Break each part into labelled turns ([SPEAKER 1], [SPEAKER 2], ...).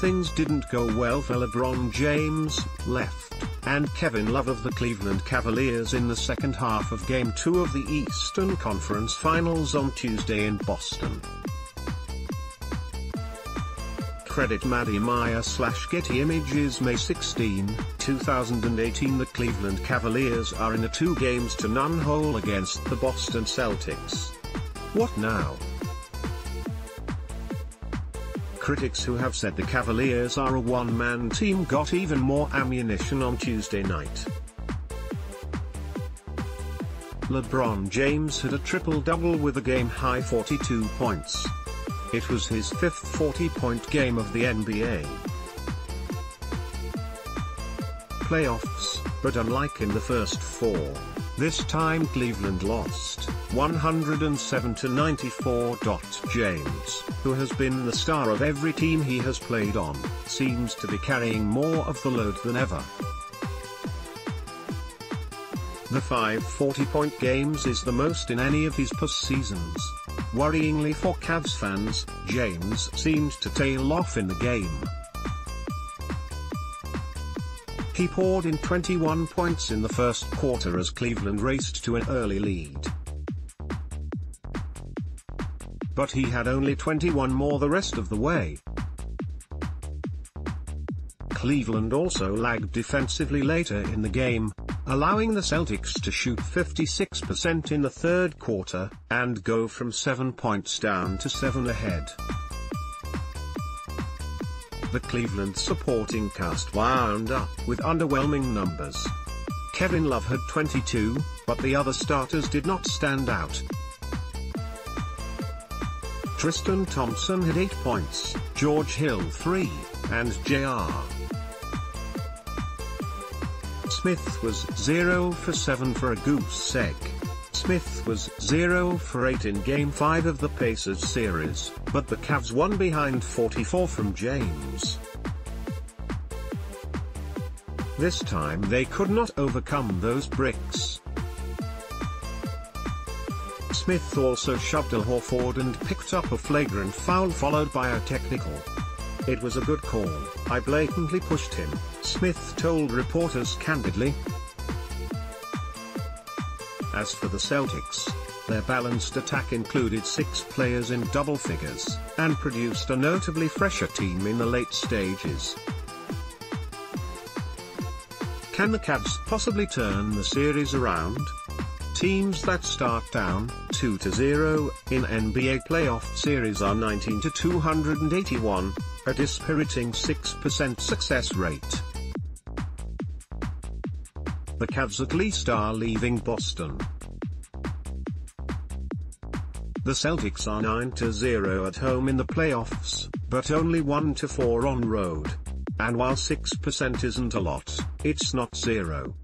[SPEAKER 1] things didn't go well for LeBron James, left, and Kevin Love of the Cleveland Cavaliers in the second half of Game 2 of the Eastern Conference Finals on Tuesday in Boston. Credit Maddie Meyer/Getty Images. May 16, 2018. The Cleveland Cavaliers are in a 2-0 hole against the Boston Celtics. What now? Critics who have said the Cavaliers are a one-man team got even more ammunition on Tuesday night. LeBron James had a triple-double with a game-high 42 points. It was his 5th 40-point game of the NBA playoffs, but unlike in the first 4, this time Cleveland lost 107-94. James, who has been the star of every team he has played on, seems to be carrying more of the load than ever. The 5 40-point games is the most in any of his postseasons. Worryingly for Cavs fans, James seemed to tail off in the game. He poured in 21 points in the first quarter as Cleveland raced to an early lead. But he had only 21 more the rest of the way. Cleveland also lagged defensively later in the game, allowing the Celtics to shoot 56% in the third quarter, and go from 7 points down to 7 ahead. The Cleveland supporting cast wound up with underwhelming numbers. Kevin Love had 22, but the other starters did not stand out. Tristan Thompson had 8 points, George Hill 3, and J.R. Smith was 0 for 7 for a goose egg. Smith was 0 for 8 in Game 5 of the Pacers series, but the Cavs won behind 44 from James. This time they could not overcome those bricks. Smith also shoved Al Horford and picked up a flagrant foul followed by a technical. "It was a good call, I blatantly pushed him," Smith told reporters candidly. As for the Celtics, their balanced attack included 6 players in double figures, and produced a notably fresher team in the late stages. Can the Cavs possibly turn the series around? Teams that start down 2-0 in NBA playoff series are 19-281, a dispiriting 6% success rate. The Cavs at least are leaving Boston. The Celtics are 9-0 at home in the playoffs, but only 1-4 on road. And while 6% isn't a lot, it's not zero.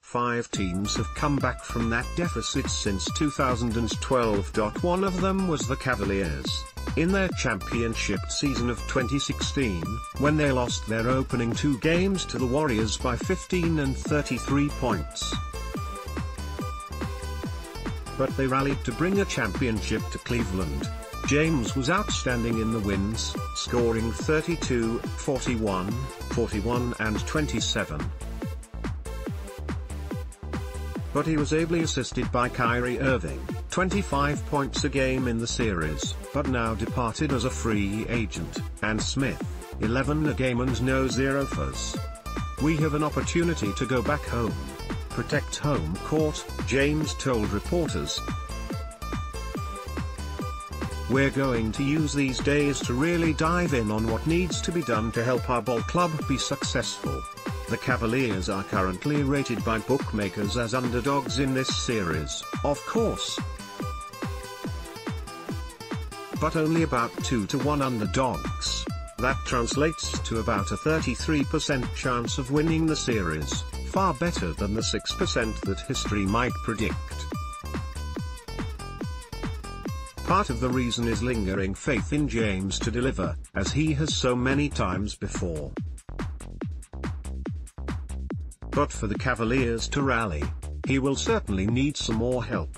[SPEAKER 1] 5 teams have come back from that deficit since 2012. One of them was the Cavaliers, in their championship season of 2016, when they lost their opening 2 games to the Warriors by 15 and 33 points. But they rallied to bring a championship to Cleveland. James was outstanding in the wins, scoring 32, 41, 41 and 27. But he was ably assisted by Kyrie Irving, 25 points a game in the series, but now departed as a free agent, and Smith, 11 a game and no 0 fuzz. "We have an opportunity to go back home. Protect home court," James told reporters. "We're going to use these days to really dive in on what needs to be done to help our ball club be successful." The Cavaliers are currently rated by bookmakers as underdogs in this series, of course. But only about 2-1 underdogs. That translates to about a 33% chance of winning the series, far better than the 6% that history might predict. Part of the reason is lingering faith in James to deliver, as he has so many times before. But for the Cavaliers to rally, he will certainly need some more help.